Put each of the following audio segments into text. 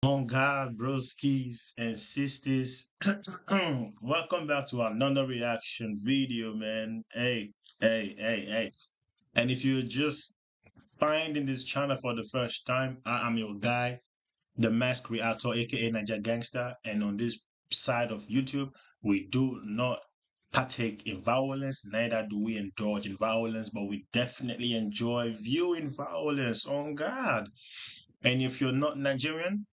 On God, broskies and sisters, welcome back to another reaction video, man. Hey. And if you're just finding this channel for the first time, I am your guy, the Mask Reactor, aka Niger Gangster. And on this side of YouTube, we do not partake in violence, neither do we indulge in violence, but we definitely enjoy viewing violence on God. And if you're not Nigerian,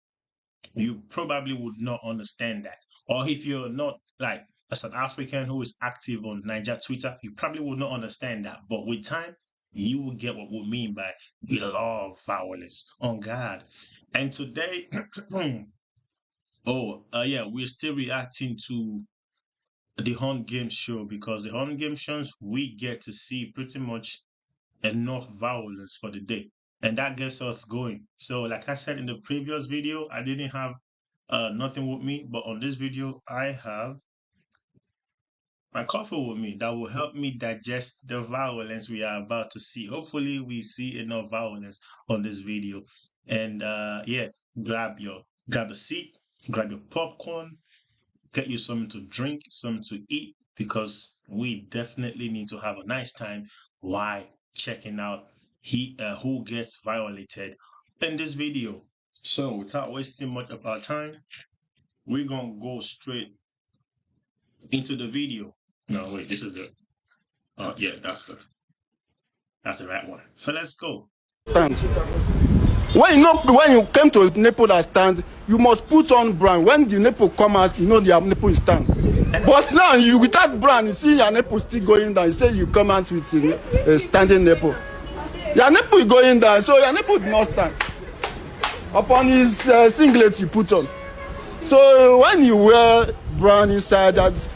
you probably would not understand that. Or if you're not like a South African who is active on Niger Twitter, you probably would not understand that. But with time, you will get what we mean by we love violence on God. And today, we're still reacting to the Hunt Game Show because the Hunt Game shows we get to see pretty much enough violence for the day. And that gets us going. So, like I said in the previous video, I didn't have nothing with me, but on this video, I have my coffee with me that will help me digest the violence we are about to see. Hopefully, we see enough violence on this video. And grab a seat, grab your popcorn, get you something to drink, something to eat, because we definitely need to have a nice time while checking out who gets violated in this video. So without wasting much of our time, we're gonna go straight into the video. No, wait, this is the yeah, that's good. That's the right one. So let's go. When you came to nipple that stand, you must put on brand. When the nipple come out, you know the nipple is stand. But now you without brand, you see your nipple still going down. You say you come out with a standing nipple. Your nipple is going down, so your nipple did not stand. Upon his singlet you put on. So when you wear brand inside that,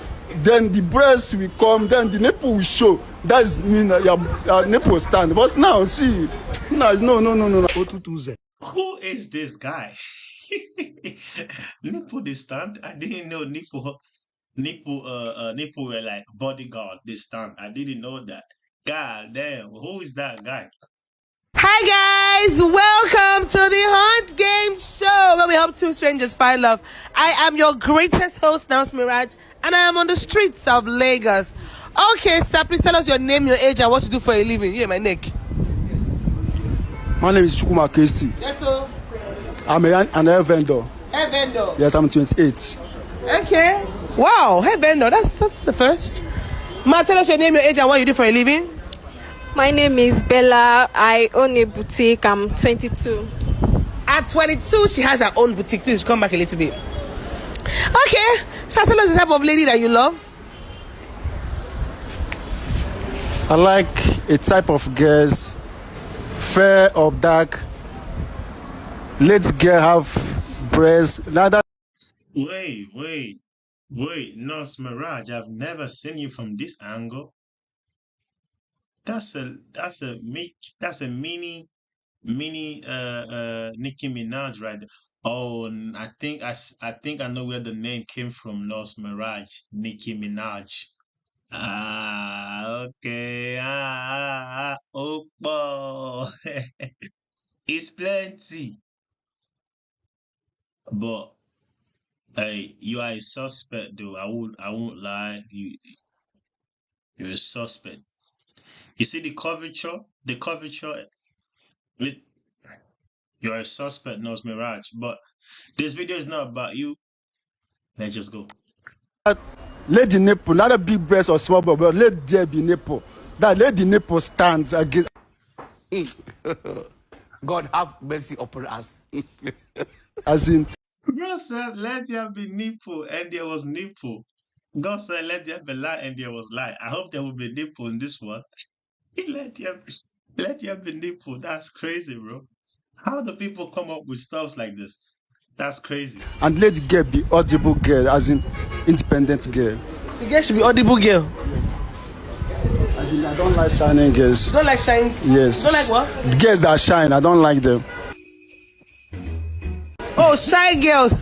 then the breast will come, then the nipple will show. That's mean your nipple stand. But now see, no. Who is this guy? Nipple this stand? I didn't know nipple were like bodyguard this stand. I didn't know that. God damn, who is that guy? Hi guys, welcome to the Hunt Game Show where we help two strangers find love. I am your greatest host, Nams Mirage, and I am on the streets of Lagos. Okay, sir, please tell us your name, your age, and what you do for a living. You in my neck. My name is Shukuma Kesi. Yes, sir. I'm an hair vendor. Hair vendor. Yes, I'm 28. Okay. Wow, hair vendor. That's the first. Ma, tell us your name, your age, and what you do for a living. My name is Bella. I own a boutique. I'm 22. At 22, she has her own boutique. Please come back a little bit. Okay, so tell us the type of lady that you love. I like a type of girls, fair or dark. Let's girl have breasts. Wait, Nurse Mirage, I've never seen you from this angle. That's a mini Nicki Minaj right there. Oh, I think I know where the name came from, Nurse Mirage, Nicki Minaj. Okay. Oh, it's plenty. But hey, you are a suspect though. I won't lie. You're a suspect. You see the curvature? You're a suspect, Nose Mirage. But this video is not about you. Let's just go. Let the nipple, not a big breast or small breast, but let there be nipple. That let the nipple stand again. God have mercy upon us. As in, God said, let there be nipple, and there was nipple. God said, let there be light, and there was light. I hope there will be nipple in this one. let there be nipple. That's crazy, bro. How do people come up with stuff like this? That's crazy. And let the girl be audible girl, as in independent girl. The girl should be audible girl. As in, I don't like shining girls. You don't like shine? Yes. You don't like what? The girls that shine, I don't like them. Oh, shy girls.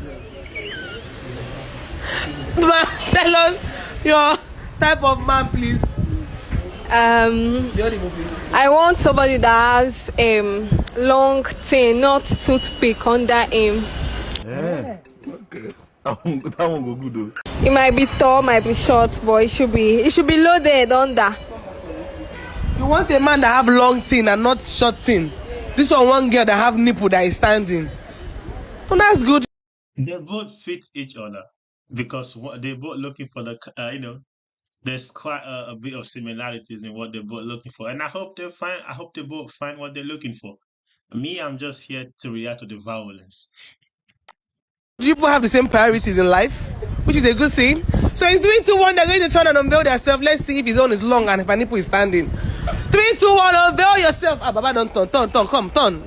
Tell us your type of man, please. I want somebody that has long thing, not toothpick under him. Okay. That one go good though. It might be tall, might be short, but it should be loaded under. You want a man that have long thing and not short thing. This one girl that have nipple that is standing. Well, that's good. They both fit each other because they both looking for the there's quite a bit of similarities in what they're both looking for, and I hope they both find what they're looking for. Me, I'm just here to react to the violence. People have the same priorities in life, which is a good thing. So in 3, 2, 1, they're going to turn and unveil themselves. Let's see if his own is long and if my nipple is standing. 3, 2, 1, unveil yourself. Ah, Baba, don't turn, come, turn.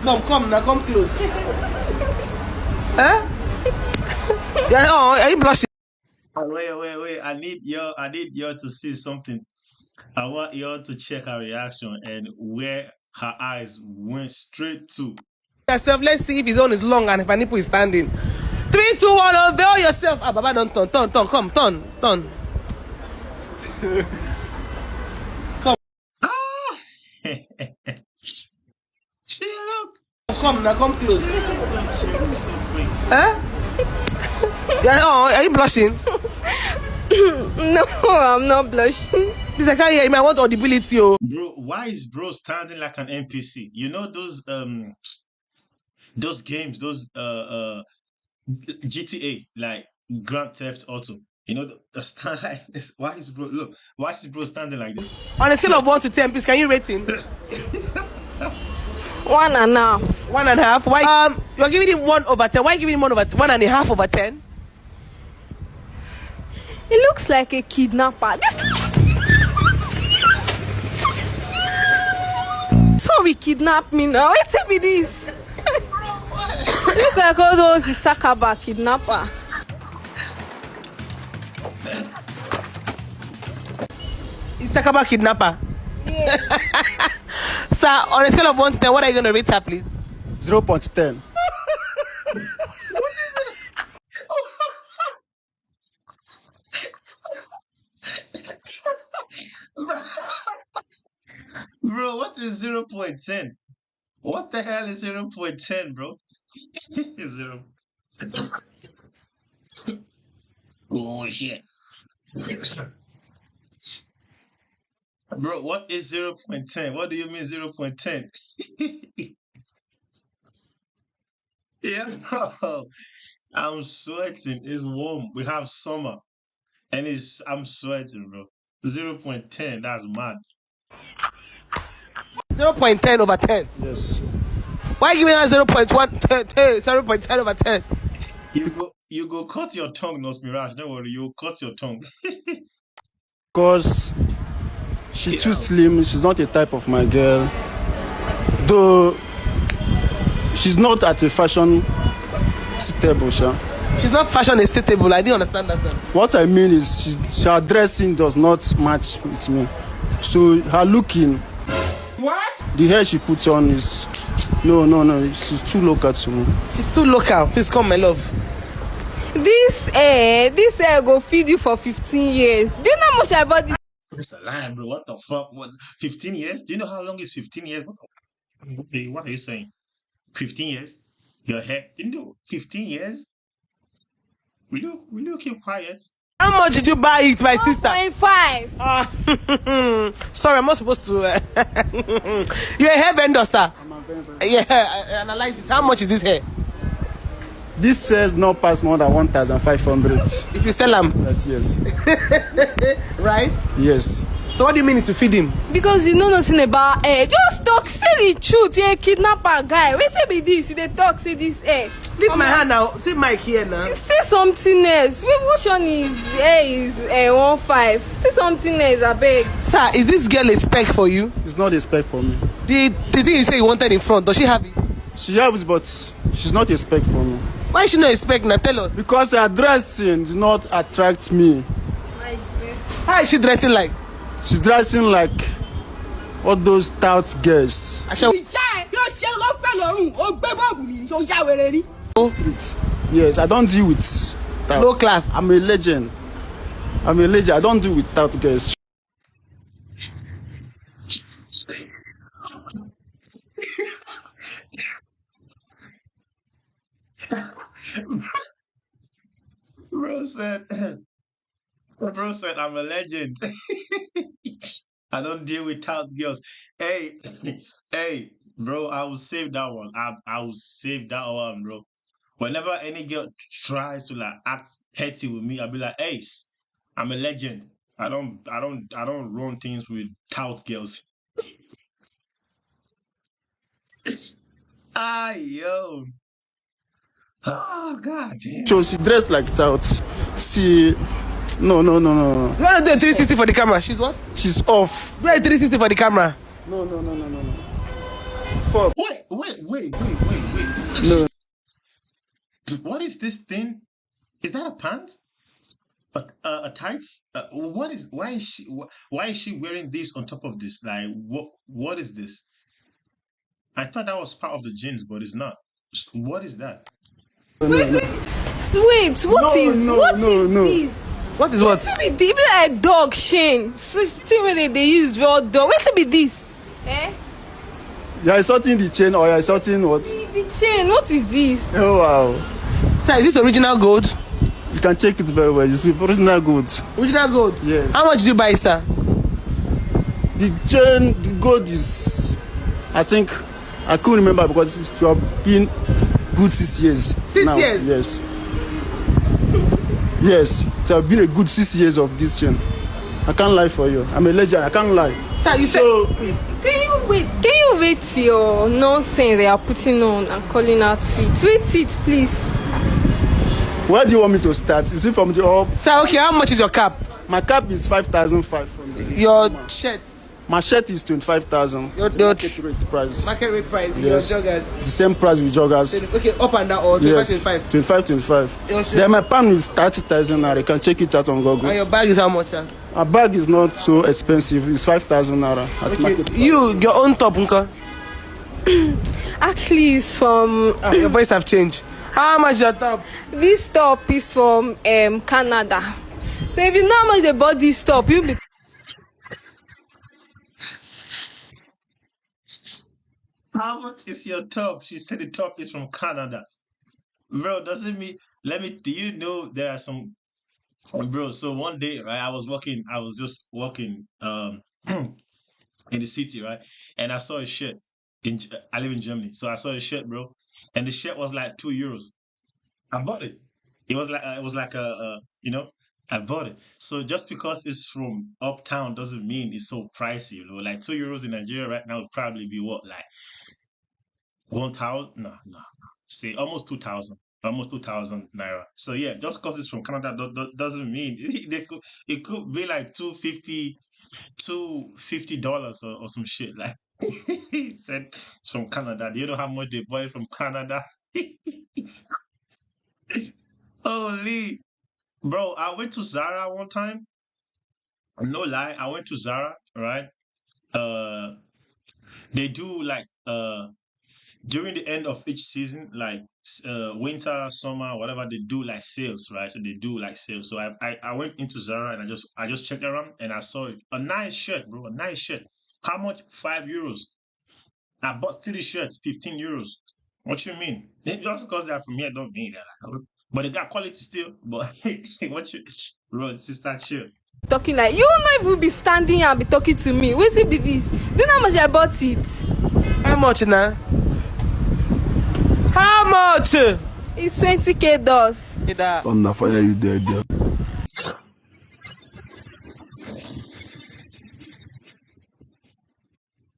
Come, now come close. Huh? Yeah, oh, are you blushing? Wait. I need y'all to see something. I want y'all to check her reaction and where her eyes went straight to. Yourself. Let's see if his own is long and if my nipple is standing. 3, 2, 1, unveil yourself. Ah, Baba, don't turn, come, turn. Come. Ah! She look. Come, now come close. She looks so quick. Huh? Yeah, oh, are you blushing? No, I'm not blushing. Please, I can't hear him. I want audibility. Oh. Bro, why is bro standing like an NPC? You know those games, those GTA, like Grand Theft Auto. You know the stand like this. Why is bro standing like this? On a scale of 1 to 10, please, can you rate him? 1.5. 1.5. Why? You're giving him 1/10. Why giving him 1.5/10? It looks like a kidnapper. Sorry, kidnap me now. Wait till me this. Look like all those Isakaba kidnapper. Isakaba kidnapper. Yeah. Sir, on a scale of 1 to 10, what are you going to rate her, please? 0.10. Bro, what is 0.10? What the hell is 0.10, bro? 0. Oh shit. Bro, what is 0.10? What do you mean 0.10? Yeah, bro. I'm sweating. It's warm. We have summer. And I'm sweating, bro. 0.10, that's mad. 0.10/10. Yes. Why giving her 0.10/10? You go cut your tongue, Nose Mirage. Don't worry, you cut your tongue. Because she's too slim. She's not a type of my girl. Though she's not at a fashion stable, sure. She's not fashion suitable. I didn't understand that, sir. What I mean is her dressing does not match with me. So her looking, What? the hair she puts on is no. She's too local to me. She's too local. Please come, my love. This hair go feed you for 15 years. Do you know how much I bought this? It's a lie, bro. What the fuck? What? 15 years? Do you know how long is 15 years? What are you saying? 15 years? Your hair? Didn't you 15 years? Will you keep quiet? How much did you buy it, my sister? 1.5. Sorry, I'm not supposed to. You're a hair vendor, sir. I'm a vendor. Yeah, I analyze it. How much is this hair? This says not pass more than 1,500. If you sell them, That's yes. right? Yes. So what do you mean to feed him? Because you know nothing about hair. Just talk, say the truth. You're a kidnapper guy. Wait till be this. They talk, say this hair. Leave my hand now. See Mike here now. Say something else. Which one is hair is 1.5? Say something else, I beg. Sir, is this girl a spec for you? It's not a spec for me. The thing you say you wanted in front, does she have it? She has it, but she's not a spec for me. Why is she not a spec now? Tell us. Because her dressing do not attract me. How is she dressing like? She's dressing like all those stout girls. Street. Yes, I don't deal with tout. Low class. I'm a legend. I don't deal with tout girls. Bro said, bro said, I'm a legend. I don't deal with tout girls. Hey, hey, bro, I will save that one. I will save that one, bro. Whenever any girl tries to like act petty with me, I'll be like, hey, I'm a legend. I don't run things with tout girls. Ah, yo. Oh, god damn. So she dressed like tout. She, no. You want to do a 360 for the camera? She's what? She's off. Do a 360 for the camera. No. Fuck. Wait. No. What is this thing? Is that a pant? A tights? Why is she wearing this on top of this? Like, what is this? I thought that was part of the jeans, but it's not. What is that? Wait, what is this? What is what? They be like dog Shane. Still when they use raw dog. Wait to be this? Eh? You're insulting the chain or you're insulting what? The chain, what is this? Oh wow. Sir, is this original gold? You can check it very well. You see, original goods. Original gold? Yes. How much did you buy, sir? The chain, the gold is, I think, I couldn't remember because it have been good 6 years. 6 now. years? Yes. Yes. So I've been a good 6 years of this chain. I can't lie for you. I'm a legend. I can't lie. Sir, you said. Can you wait your nonsense they are putting on and calling outfit? Wait it, please. Where do you want me to start? Is it from the up? Sir, okay, how much is your cap? My cap is 5,500 from the Your shirt? My shirt is 25,000. Your market rate price. Market rate price. Yes. Your joggers. The same price with joggers. Okay, up and down or 25, Yes. 25. 25. Then my pan is 30,000 naira. You can check it out on Google. And your bag is how much, sir? A bag is not so expensive. It's 5,000 naira at market price. Your own top, Nka? Actually, it's from Your voice have changed. How much your top? this top is from Canada. So if you know how much they bought this top, you'll be How much is your top? She said the top is from Canada. Bro, doesn't mean do you know there are some bro, so one day, right, I was just walking in the city, right? And I saw a shirt I live in Germany. So I saw a shirt, bro, and the shirt was like €2. I bought it. It was like I bought it. So just because it's from uptown doesn't mean it's so pricey, you know. Like €2 in Nigeria right now would probably be what, like 1,000? No. Say almost 2,000. Almost 2,000 naira. So yeah, just because it's from Canada doesn't mean it could be like $250 or some shit. Like he said it's from Canada. Do you know how much they bought it from Canada? Holy bro, I went to Zara one time. No lie, I went to Zara, right? They do like during the end of each season, like winter, summer, whatever, they do like sales, right? So they do like sales. So I went into Zara and I just checked around and I saw it. A nice shirt, bro, a nice shirt. How much? €5. I bought 3 shirts, €15. What you mean? Just because they're from here don't mean that. But they got quality still. But what you, bro, it's just that shit. talking like you not even be standing here and be talking to me. Wait till be this. Do you know how much I bought it? How much now? How much? It's 20K dollars. On the fire you there.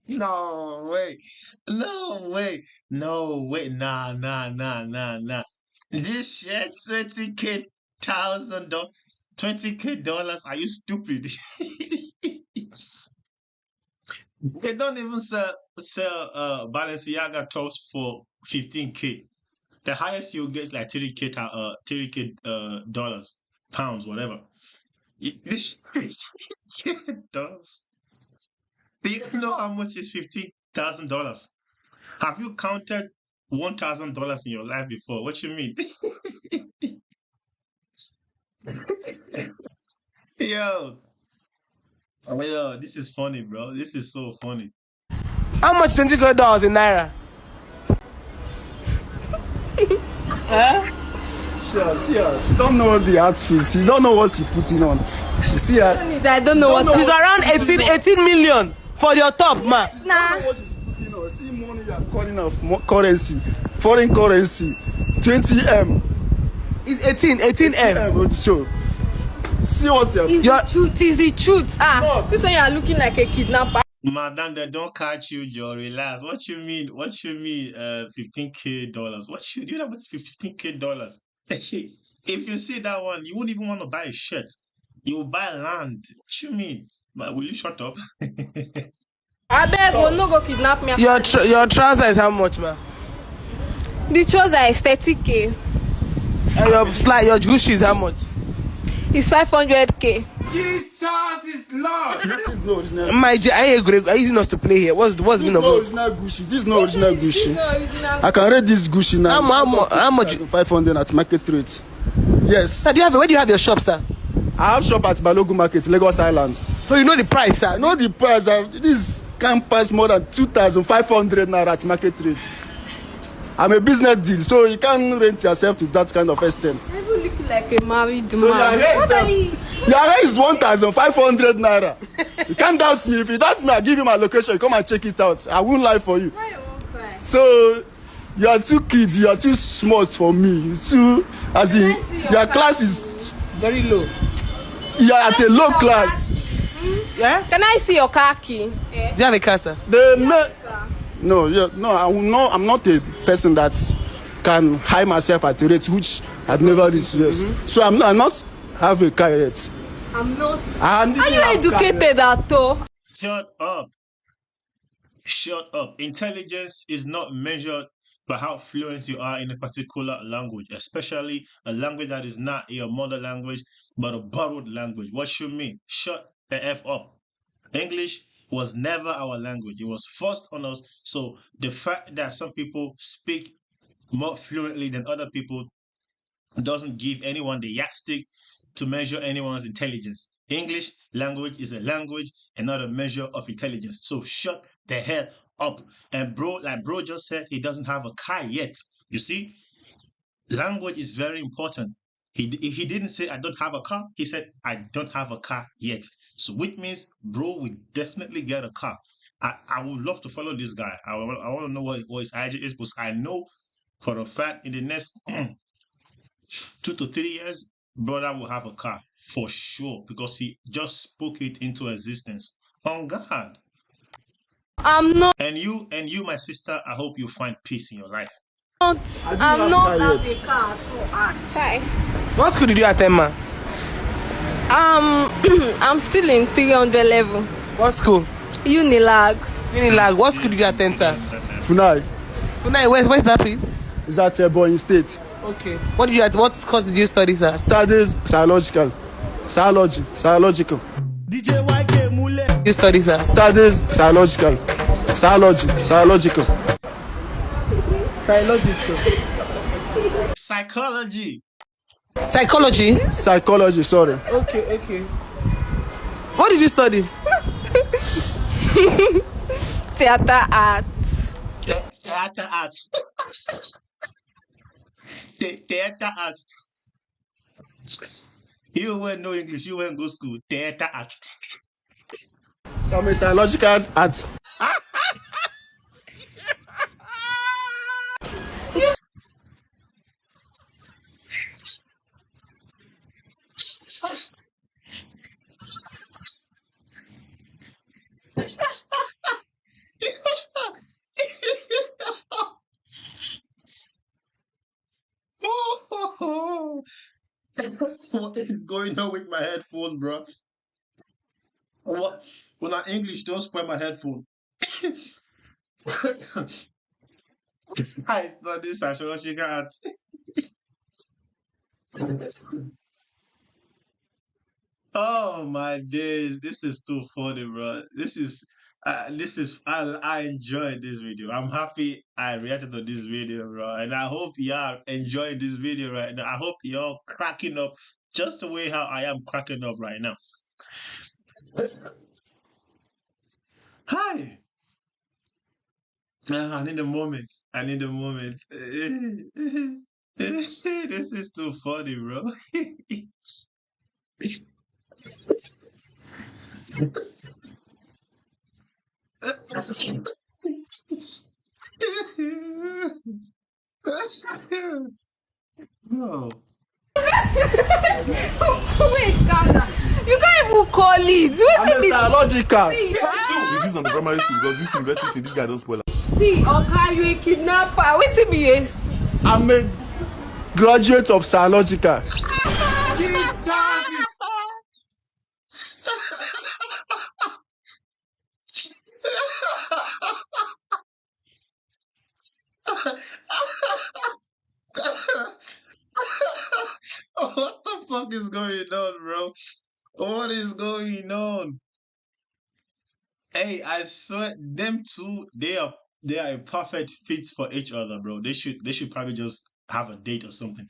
No way. Nah. This shit, $20K. Are you stupid? They don't even sell Balenciaga tops for 15K. The highest you'll get is like 30K dollars, pounds, whatever. This dollars. Do you know how much is $15,000? Have you counted $1,000 in your life before? What you mean? Yo, this is funny, bro. This is so funny. How much $20 in naira? Huh? Yeah, see her. She don't know the outfit. She don't know what she putting on. You see her. I don't know what. It's around 18 million for your top, man. Nah. What she's putting on. See money you are calling off currency, foreign currency, 20M. It's 18M. Show. See what you're. It's the truth. It's the truth. What? This one you are looking like a kidnapper. Madam, they don't catch you, Joe. Relax. What you mean? $15K? What you have with $15K? If you see that one, you won't even want to buy a shirt. You will buy land. What you mean? But will you shut up? I beg you, no go kidnap me. Your trouser is how much, man? The trouser is 30K. And your Gucci is how much? It's 500K. Jesus is Lord. This is no original. My G, I agree. Are you using us to play here? What's the This meaning is of no it? original Gucci. This is no original This is Gucci. not original. I can rate this Gucci now. How much? 500 at market rate. Yes. Sir, where do you have your shop, sir? I have shop at Balogun Market, Lagos Island. So you know the price, sir? I know the price. This can't pass more than 2,500 naira at market rate. I'm a business deal, so you can't rent yourself to that kind of extent. You look like a married man. your hair What are you? Your hair is 1,500 naira. You can't doubt me. If you doubt me, I'll give you my location. Come and check it out. I won't lie for you. Why you won't cry? So you are too kids. You are too smart for me. You too, as in, Can I see your your car? class is. Very low. You are at a low class. Yeah? Can I see your car key? Yeah. Do you have a car, sir? No, I'm not a person that can hide myself at a rate which I've never reached. Yes. So I'm not have a car yet. I'm not. And Are you educated at all? Shut up. Shut up. Intelligence is not measured by how fluent you are in a particular language, especially a language that is not your mother language, but a borrowed language. What you mean? Shut the F up. English was never our language. It was forced on us. So the fact that some people speak more fluently than other people doesn't give anyone the yardstick to measure anyone's intelligence. English language is a language and not a measure of intelligence. So shut the hell up. And bro, like bro just said, he doesn't have a car yet. You see, language is very important. He didn't say I don't have a car. He said I don't have a car yet. So which means bro will definitely get a car. I would love to follow this guy. I want to know what his IG is, because I know for a fact in the next 2 to 3 years, brother will have a car for sure, because he just spoke it into existence. On God. I'm not. And you, my sister, I hope you find peace in your life. I'm have not car at yet. the car. Try. What school did you attend, man? I'm still in 300 level. What school? Unilag. Unilag. What school did you attend, sir? Funai Funai, where's that, please? is at Ebonyi State. Okay. What course did you study, sir? Studies psychological. You study, sir? Studies psychological. Psychological. Psychology. Psychology? Psychology, sorry. Okay. What did you study? Theater art. Theater arts. Theater arts. You won't know English. You won't go school. Theater arts. So I'm a psychological art. What is going on with my headphone, bro? What? When I English, don't spoil my headphone. I study sociological arts. Oh my days, this is too funny, bro. I enjoyed this video. I'm happy I reacted to this video, bro. And I hope y'all enjoying this video right now. I hope y'all cracking up just the way how I am cracking up right now. Hi. I need a moment. This is too funny, bro. No. Wait, calm down. You can't even call it. I'm Wait a a minute. biological. With this on the primary school because this university, this guy don't spoil. See, Oga, you a kidnapper. Wait a minute. I'm a graduate of biological. What the fuck is going on, bro? What is going on? Hey, I swear, them two, they are a perfect fit for each other, bro. They should probably just have a date or something.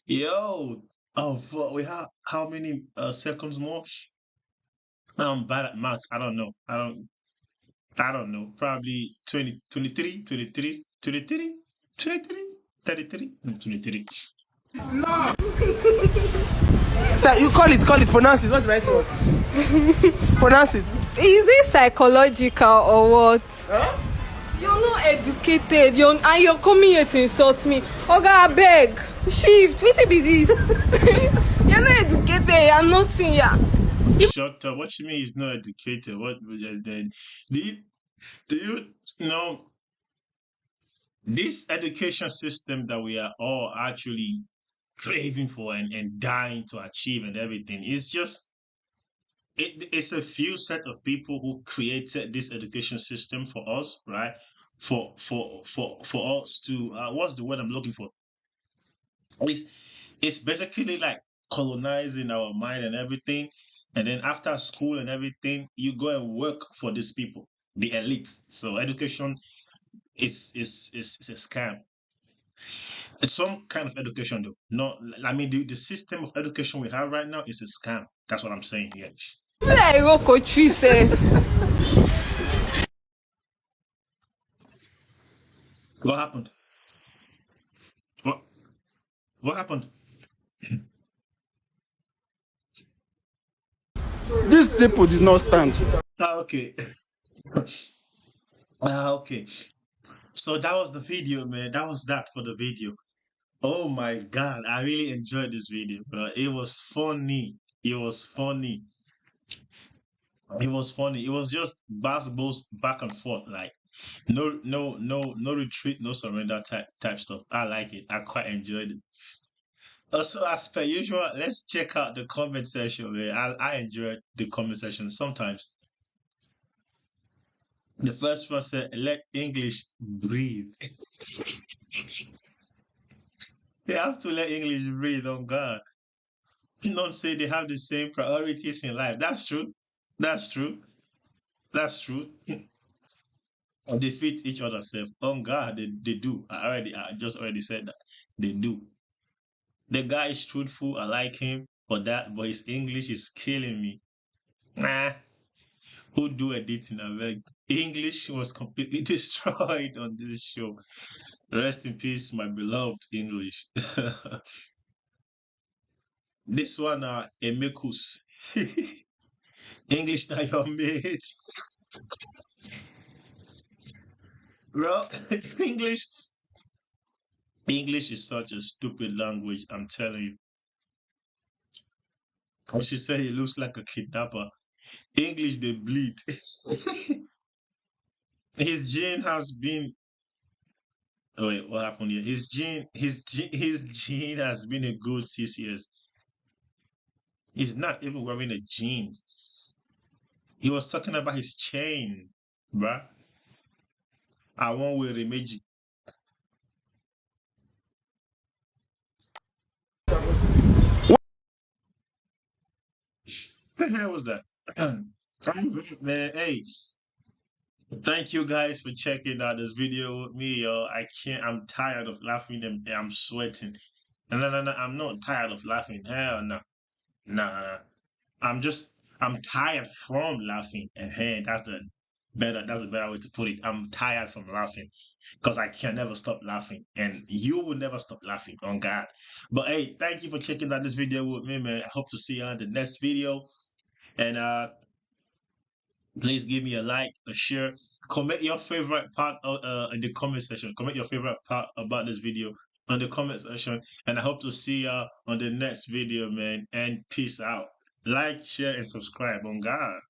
Yo, oh fuck, we have how many seconds more? I'm bad at maths. I don't know. I don't know. Probably 20, 23, 23, 23, 23, 33, 23. So you call it, pronounce it. What's the right word? Pronounce it. Is it psychological or what? Huh? You're not educated. You're coming here to insult me. Oga, I beg. Shift. Wait a be this. You're not educated. You're nothing here. Shut up. What you mean he's not educated? What then? Do you know this education system that we are all actually craving for and dying to achieve and everything? It's just it's a few set of people who created this education system for us, right? For us to what's the word I'm looking for? It's it's basically like colonizing our mind and everything. And then after school and everything, you go and work for these people, the elite. So education is a scam. It's some kind of education though. No, I mean the system of education we have right now is a scam. That's what I'm saying. Yes. Like Roko tree self. What happened? What what happened? These people did not stand. Okay. Okay. So that was the video, man. That was that for the video. Oh my God, I really enjoyed this video, bro. It was funny. It was funny. It was funny. It was just basketballs back and forth, like no retreat, no surrender type stuff. I like it. I quite enjoyed it. Also, as per usual, let's check out the comment section, man. I enjoyed the comment section sometimes. The first one said, "Let English breathe." They have to let English breathe. On God. Don't say they have the same priorities in life. That's true. That's true. That's true. Or they fit each other self. On God, they do. I just already said that. They do. The guy is truthful. I like him. But his English is killing me. Nah. Who do editing? I beg. English was completely destroyed on this show. Rest in peace, my beloved English. This one, Emekus. English not your mate. Bro, English English is such a stupid language, I'm telling you. And she said he looks like a kidnapper. English they bleed. His gene has been oh wait, what happened here? His gene has been a good 6 years. He's not even wearing a jeans. He was talking about his chain, bruh. I won't wear a magic. What the hell was that? Man, hey, thank you guys for checking out this video with me, yo. I'm tired of laughing and I'm sweating. No, I'm not tired of laughing. Hell no. Nah. I'm tired from laughing. And hey, that's the Better, that's a better way to put it. I'm tired from laughing because I can never stop laughing, and you will never stop laughing on God. But hey, thank you for checking out this video with me, man. I hope to see you on the next video, and please give me a like, a share, comment your favorite part in the comment section. Comment your favorite part about this video on the comment section, and I hope to see you on the next video, man. And peace out. Like, share, and subscribe on God.